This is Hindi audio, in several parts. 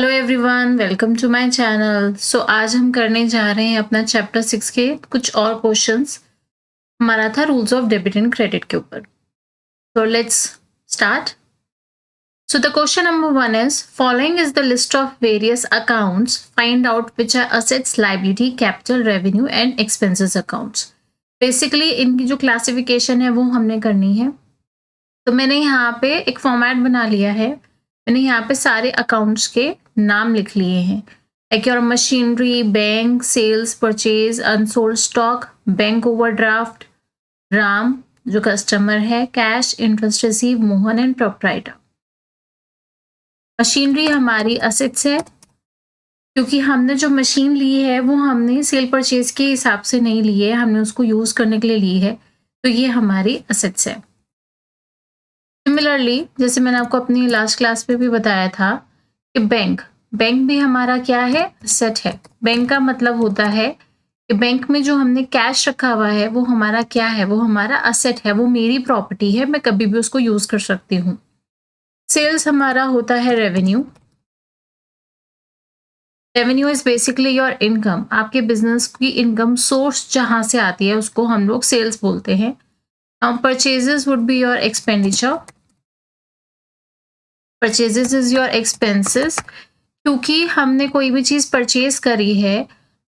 Hello everyone, welcome to my channel. आज हम करने जा रहे हैं अपना चैप्टर 6 के कुछ और क्वेश्चंस। हमारा था rules of debit and credit के ऊपर। So let's start. So the question number 1 is following is the list of various accounts, find out which are assets, liability, capital, revenue and expenses accounts. Basically इनकी जो क्लासिफिकेशन है वो हमने करनी है। तो मैंने यहाँ पे एक फॉर्मेट बना लिया है। मैंने यहाँ पे सारे अकाउंट्स के नाम लिख लिए हैं, like your machinery, bank, sales, purchase, unsold stock, bank overdraft, Ram जो कस्टमर है, cash, interest receive, Mohan and proprietor. Machinery हमारी असेट्स है, क्योंकि हमने जो मशीन ली है वो हमने सेल परचेज के हिसाब से नहीं ली है, हमने उसको यूज करने के लिए ली है, तो ये हमारी असेट्स है। सिमिलरली जैसे मैंने आपको अपनी लास्ट क्लास में भी बताया था कि बैंक भी हमारा क्या है, असेट है। बैंक का मतलब होता है कि बैंक में जो हमने कैश रखा हुआ है वो हमारा क्या है, वो हमारा असेट है, वो मेरी प्रॉपर्टी है, मैं कभी भी उसको यूज कर सकती हूँ। सेल्स हमारा होता है revenue. Revenue is basically your income, आपके बिजनेस की इनकम सोर्स जहां से आती है उसको हम लोग सेल्स बोलते हैं। Now purchases would be your expenditure. Purchases is your expenses, क्योंकि हमने कोई भी चीज परचेज करी है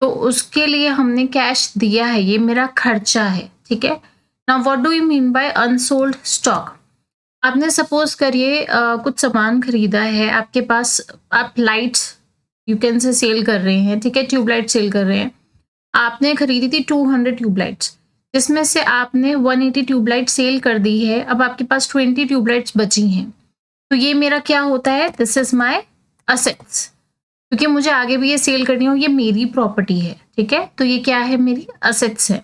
तो उसके लिए हमने कैश दिया है, ये मेरा खर्चा है, ठीक है। Now what do you mean by unsold stock? आपने सपोज करिए कुछ सामान खरीदा है, आपके पास आप lights you can say sell कर रहे हैं, ठीक है, ट्यूबलाइट सेल कर रहे हैं। आपने खरीदी थी 200 ट्यूबलाइट्स, जिसमें से आपने 180 ट्यूबलाइट सेल कर दी है, अब आपके पास 20 ट्यूबलाइट्स बची हैं, तो ये मेरा क्या होता है, दिस इज माय असेट्स, क्योंकि मुझे आगे भी ये सेल करनी हो, ये मेरी प्रॉपर्टी है, ठीक है, तो ये क्या है, मेरी असेट्स है।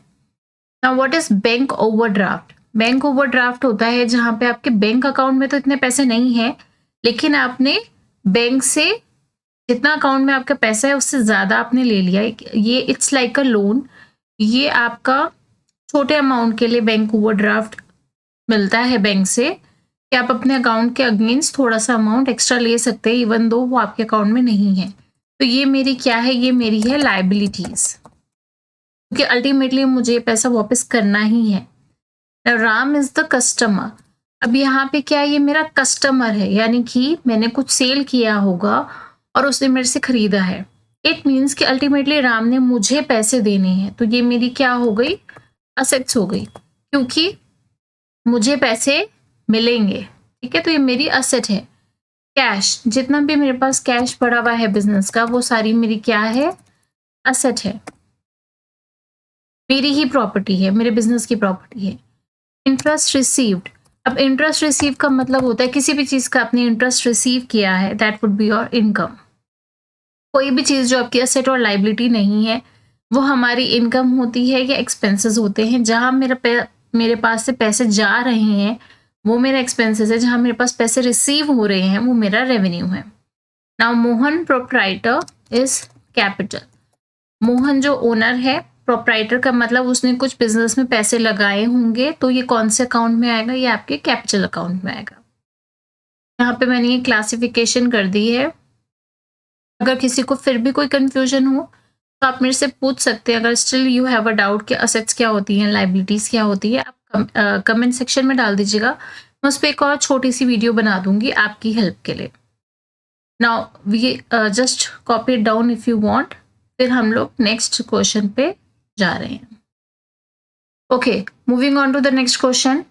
Now what is bank overdraft? Bank overdraft होता है जहां पे आपके बैंक अकाउंट में तो इतने पैसे नहीं है, लेकिन आपने बैंक से जितना अकाउंट में आपका पैसा है उससे ज्यादा आपने ले लिया। ये इट्स लाइक अ लोन। ये आपका छोटे अमाउंट के लिए बैंक ओवरड्राफ्ट मिलता है बैंक से, कि आप अपने अकाउंट के अगेंस्ट थोड़ा सा अमाउंट एक्स्ट्रा ले सकते हैं, इवन दो वो आपके अकाउंट में नहीं है। तो ये मेरी क्या है, ये मेरी है लायबिलिटीज, क्योंकि अल्टीमेटली मुझे ये पैसा वापस करना ही है। Ram is the customer. अब यहाँ पे क्या है, ये मेरा कस्टमर है, यानी कि मैंने कुछ सेल किया होगा और उसने मेरे से खरीदा है। इट मीन्स कि अल्टीमेटली राम ने मुझे पैसे देने हैं, तो ये मेरी क्या हो गई, असेट्स हो गई, क्योंकि मुझे पैसे मिलेंगे, ठीक है, तो ये मेरी असेट है। कैश, जितना भी मेरे पास कैश पड़ा हुआ है बिजनेस का, वो सारी मेरी क्या है, असेट है, मेरी ही प्रॉपर्टी है, मेरे बिजनेस की प्रॉपर्टी है। Interest received. अब इंटरेस्ट रिसीव का मतलब होता है किसी भी चीज का आपने इंटरेस्ट रिसीव किया है, that would be your income. कोई भी चीज जो आपकी असेट और लायबिलिटी नहीं है वो हमारी इनकम होती है या एक्सपेंसेस होते हैं। जहां मेरे पास से पैसे जा रहे हैं वो मेरा एक्सपेंसेस है, जहां मेरे पास पैसे रिसीव हो रहे हैं वो मेरा रेवेन्यू है। Now Mohan proprietor is capital. Mohan जो ओनर है, प्रोप्राइटर का मतलब उसने कुछ बिजनेस में पैसे लगाए होंगे, तो ये कौन से अकाउंट में आएगा, ये आपके कैपिटल अकाउंट में आएगा। यहाँ पे मैंने ये क्लासिफिकेशन कर दी है। अगर किसी को फिर भी कोई कंफ्यूजन हो तो आप मेरे से पूछ सकते हैं। अगर still you have a doubt कि असेट्स क्या होती हैं, लायबिलिटीज क्या होती है, आप कमेंट सेक्शन में डाल दीजिएगा, मैं उस पर एक और छोटी सी वीडियो बना दूंगी आपकी हेल्प के लिए। Now we just copy it down if you want. फिर हम लोग नेक्स्ट क्वेश्चन पे जा रहे हैं। Okay, moving on to the next question.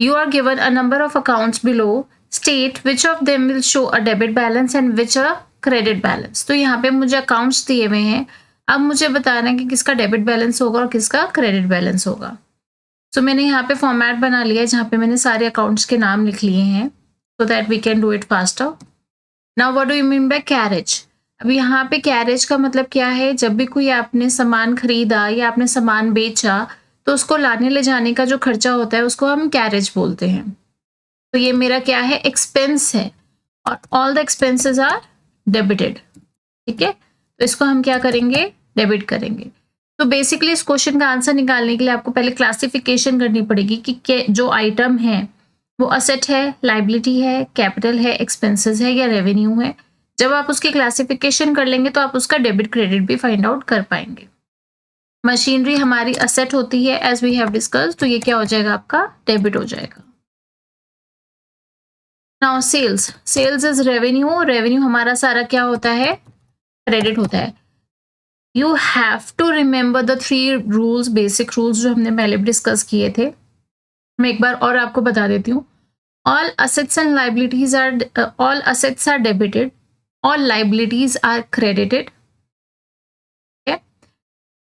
You are given a number of accounts below, state which of them will show a debit balance and which a credit balance. तो यहाँ पे मुझे अकाउंट्स दिए हुए हैं, अब मुझे बताना है कि किसका डेबिट बैलेंस होगा और किसका क्रेडिट बैलेंस होगा। सो मैंने यहाँ पे फॉर्मेट बना लिया है जहाँ पे मैंने सारे अकाउंट्स के नाम लिख लिए हैं, so that we can do it faster. Now what do you mean by carriage? अब यहाँ पे कैरेज का मतलब क्या है, जब भी कोई आपने सामान खरीदा या आपने सामान बेचा तो उसको लाने ले जाने का जो खर्चा होता है उसको हम कैरेज बोलते हैं। तो ये मेरा क्या है, एक्सपेंस है, और all the expenses are debited, ठीक है, तो इसको हम क्या करेंगे, डेबिट करेंगे। तो बेसिकली इस क्वेश्चन का आंसर निकालने के लिए आपको पहले क्लासिफिकेशन करनी पड़ेगी कि जो आइटम है वो असेट है, लायबिलिटी है, कैपिटल है, एक्सपेंसेस है या रेवेन्यू है। जब आप उसकी क्लासिफिकेशन कर लेंगे तो आप उसका डेबिट क्रेडिट भी फाइंड आउट कर पाएंगे। मशीनरी हमारी असेट होती है एज वी हैव डिस्कस्ड, तो ये क्या हो जाएगा आपका डेबिट हो जाएगा। Now sales, sales is revenue, revenue हमारा सारा क्या होता है, क्रेडिट होता है। You have to remember the 3 rules, basic rules जो हमने पहले भी डिस्कस किए थे। मैं एक बार और आपको बता देती हूँ। All assets and liabilities are, all assets are debited, all liabilities are credited,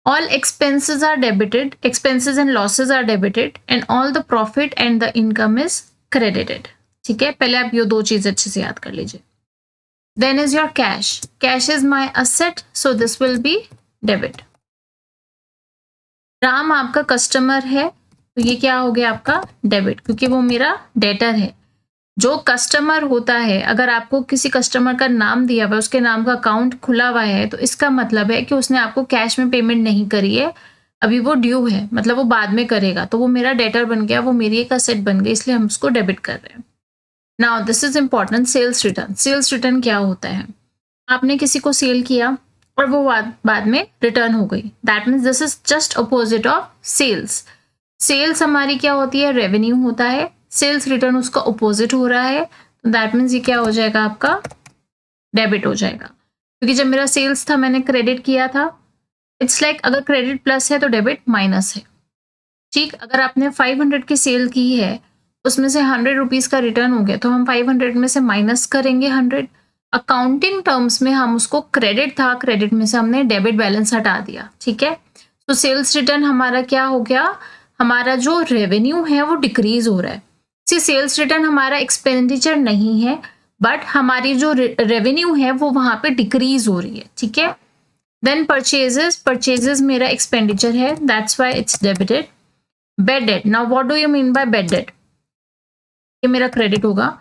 all expenses are debited, expenses and losses are debited, and all the profit and the income is credited। ठीक है, पहले आप ये 2 चीज अच्छे से याद कर लीजिए। Then is your cash, cash is my asset, so this will be debit। Ram आपका कस्टमर है, तो ये क्या हो गया आपका डेबिट, क्योंकि वो मेरा डेटर है। जो कस्टमर होता है, अगर आपको किसी कस्टमर का नाम दिया हुआ है, उसके नाम का अकाउंट खुला हुआ है, तो इसका मतलब है कि उसने आपको कैश में पेमेंट नहीं करी है, अभी वो ड्यू है, मतलब वो बाद में करेगा, तो वो मेरा डेटर बन गया, वो मेरी एक असेट बन गई, इसलिए हम उसको डेबिट कर रहे हैं। Now this is important, sales return. Sales return क्या होता है, आपने किसी को सेल किया और वो बाद में रिटर्न हो गई, that means this is just opposite of sales. Sales हमारी क्या होती है, रेवेन्यू होता है, सेल्स रिटर्न उसका अपोजिट हो रहा है, तो दैट मीन्स ये क्या हो जाएगा आपका डेबिट हो जाएगा, क्योंकि जब मेरा सेल्स था मैंने क्रेडिट किया था। इट्स लाइक अगर क्रेडिट प्लस है तो डेबिट माइनस है। ठीक, अगर आपने 500 की सेल की है, उसमें से 100 रुपीज का रिटर्न हो गया, तो हम 500 में से माइनस करेंगे 100। अकाउंटिंग टर्म्स में हम उसको क्रेडिट था, क्रेडिट में से हमने डेबिट बैलेंस हटा दिया। ठीक है, तो सेल्स रिटर्न हमारा क्या हो गया, हमारा जो रेवेन्यू है वो डिक्रीज हो रहा है। सेल्स रिटर्न हमारा एक्सपेंडिचर नहीं है, बट हमारी जो रेवेन्यू है वो वहां पे डिक्रीज हो रही है। ठीक है, देन परचेजेस, परचेजेस मेरा एक्सपेंडिचर है, that's why it's debited. Bed date, now what do you mean bye bed date, ये मेरा क्रेडिट होगा।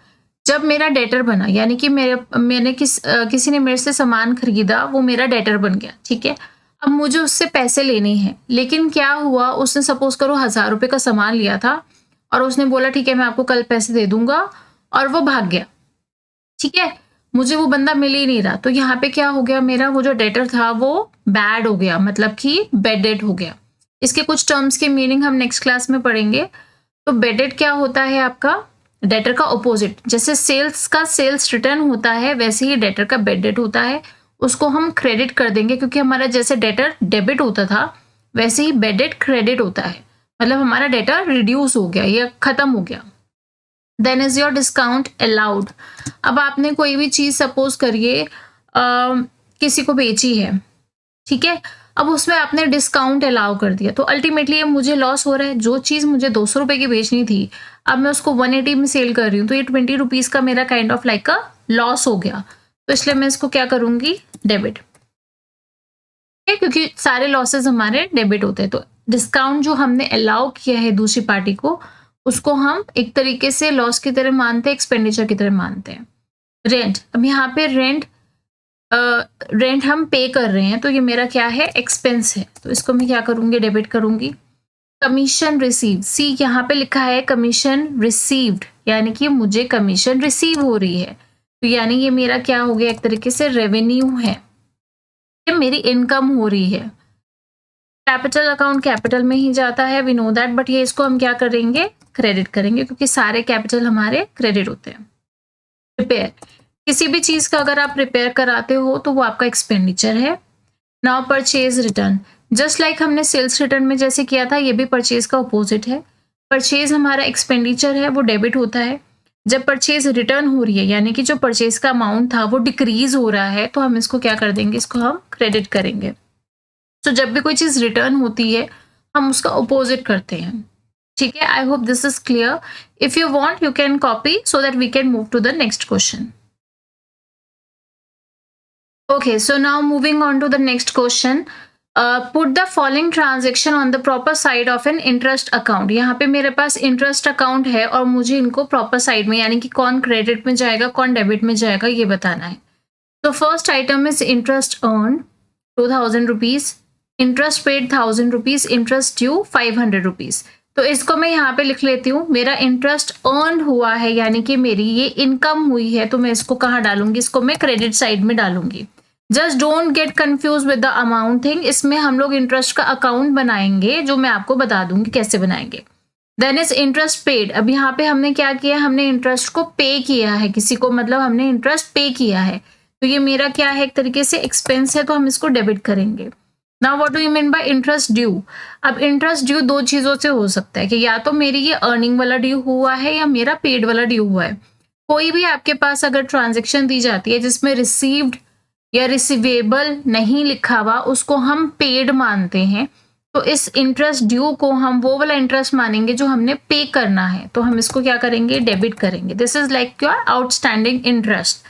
जब मेरा डेटर बना, यानी कि मैंने किसी ने मेरे से सामान खरीदा, वो मेरा डेटर बन गया। ठीक है, अब मुझे उससे पैसे लेने हैं, लेकिन क्या हुआ, उसने सपोज करो 1000 रुपए का सामान लिया था और उसने बोला ठीक है मैं आपको कल पैसे दे दूंगा, और वो भाग गया। ठीक है, मुझे वो बंदा मिल ही नहीं रहा, तो यहाँ पे क्या हो गया, मेरा वो जो डेटर था वो बैड हो गया, मतलब कि बेड डेट हो गया। इसके कुछ टर्म्स के मीनिंग हम नेक्स्ट क्लास में पढ़ेंगे। तो बेड डेट क्या होता है आपका, डेटर का ऑपोजिट। जैसे सेल्स का सेल्स रिटर्न होता है, वैसे ही डेटर का बेड डेट होता है, उसको हम क्रेडिट कर देंगे, क्योंकि हमारा जैसे डेटर डेबिट होता था वैसे ही बेड डेट क्रेडिट होता है, मतलब हमारा डेटा रिड्यूस हो गया या खत्म हो गया। Then is your discount allowed. अब आपने कोई भी चीज सपोज करिए किसी को बेची है, ठीक है, अब उसमें आपने डिस्काउंट अलाउ कर दिया, तो अल्टीमेटली मुझे लॉस हो रहा है। जो चीज मुझे 200 रुपए की बेचनी थी, अब मैं उसको 180 में सेल कर रही हूँ, तो ये 20 रुपीज का मेरा काइंड ऑफ लाइक का लॉस हो गया, तो इसलिए मैं इसको क्या करूंगी, डेबिट, क्योंकि सारे लॉसेस हमारे डेबिट होते हैं। तो डिस्काउंट जो हमने अलाउ किया है दूसरी पार्टी को, उसको हम एक तरीके से लॉस की तरह मानते हैं, एक्सपेंडिचर की तरह मानते हैं। रेंट, अब यहाँ पे रेंट हम पे कर रहे हैं, तो ये मेरा क्या है, एक्सपेंस है, तो इसको मैं क्या करूंगी, डेबिट करूंगी। कमीशन रिसीव, सी यहाँ पे लिखा है कमीशन रिसीव्ड, यानी कि मुझे कमीशन रिसीव हो रही है, तो यानी ये मेरा क्या हो गया, एक तरीके से रेवेन्यू है, ये मेरी इनकम हो रही है। कैपिटल अकाउंट कैपिटल में ही जाता है, वी नो दैट, बट ये इसको हम क्या करेंगे, क्रेडिट करेंगे, क्योंकि सारे कैपिटल हमारे क्रेडिट होते हैं। रिपेयर, किसी भी चीज का अगर आप रिपेयर कराते हो तो वो आपका एक्सपेंडिचर है। Now purchase return, just like हमने सेल्स रिटर्न में जैसे किया था, ये भी परचेज का अपोजिट है। परचेज हमारा एक्सपेंडिचर है, वो डेबिट होता है। जब परचेज रिटर्न हो रही है, यानी कि जो परचेज का अमाउंट था वो डिक्रीज हो रहा है, तो हम इसको क्या कर देंगे, इसको हम क्रेडिट करेंगे। तो जब भी कोई चीज रिटर्न होती है हम उसका अपोजिट करते हैं। ठीक है, I hope this is clear. If you want you can copy so that we can move to the next question. Okay, so now moving on to the next question. Put the following transaction on the proper side of an interest account. यहाँ पे मेरे पास इंटरेस्ट अकाउंट है और मुझे इनको प्रॉपर साइड में, यानी कि कौन क्रेडिट में जाएगा कौन डेबिट में जाएगा, ये बताना है। तो first item is interest earn 2000 rupees, interest paid 1000 rupees, interest due 500 rupees. तो इसको मैं यहाँ पे लिख लेती हूँ, मेरा इंटरेस्ट अर्न हुआ है, यानी कि मेरी ये इनकम हुई है, तो मैं इसको कहाँ डालूंगी, इसको मैं क्रेडिट साइड में डालूंगी। Just don't get confuse with the amount thing, इसमें हम लोग इंटरेस्ट का अकाउंट बनाएंगे, जो मैं आपको बता दूंगी कैसे बनाएंगे। Then is interest paid. अब यहाँ पे हमने क्या किया, हमने इंटरेस्ट को पे किया है किसी को, मतलब हमने इंटरेस्ट पे किया है, तो ये मेरा क्या है, एक तरीके से एक्सपेंस है, तो हम इसको डेबिट करेंगे। Now what do you mean bye interest due. अब इंटरेस्ट ड्यू दो चीजों से हो सकता है कि या तो मेरी ये अर्निंग वाला ड्यू हुआ है या मेरा पेड वाला ड्यू हुआ है। कोई भी आपके पास अगर ट्रांजेक्शन दी जाती है जिसमें रिसीव्ड या रिसीवेबल नहीं लिखा हुआ, उसको हम पेड मानते हैं। तो इस इंटरेस्ट ड्यू को हम वो वाला इंटरेस्ट मानेंगे जो हमने पे करना है, तो हम इसको क्या करेंगे, डेबिट करेंगे। This is like your outstanding interest.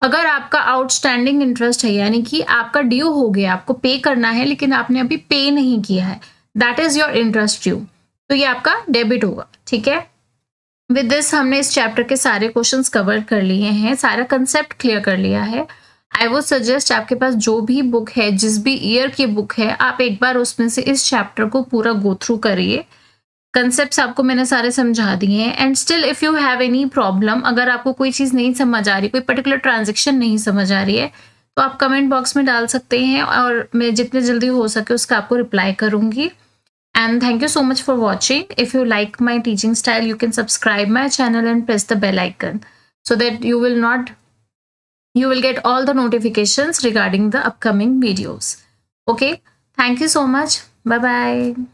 अगर आपका आउटस्टैंडिंग इंटरेस्ट है, यानी कि आपका ड्यू हो गया, आपको पे करना है लेकिन आपने अभी पे नहीं किया है, that is your interest due, तो ये आपका डेबिट होगा। ठीक है, विद दिस हमने इस चैप्टर के सारे क्वेश्चंस कवर कर लिए हैं, सारा कंसेप्ट क्लियर कर लिया है। आई वुड सजेस्ट आपके पास जो भी बुक है, जिस भी ईयर की बुक है, आप एक बार उसमें से इस चैप्टर को पूरा गो थ्रू करिए। कंसेप्ट्स आपको मैंने सारे समझा दिए हैं। And still if you have any problem, अगर आपको कोई चीज़ नहीं समझ आ रही, कोई पर्टिकुलर ट्रांजेक्शन नहीं समझ आ रही है, तो आप कमेंट बॉक्स में डाल सकते हैं और मैं जितने जल्दी हो सके उसका आपको रिप्लाई करूंगी। And thank you so much for watching. If you like my teaching style, you can subscribe my channel and press the bell icon so that you will get all the notifications regarding the upcoming videos. Okay, thank you so much. Bye bye.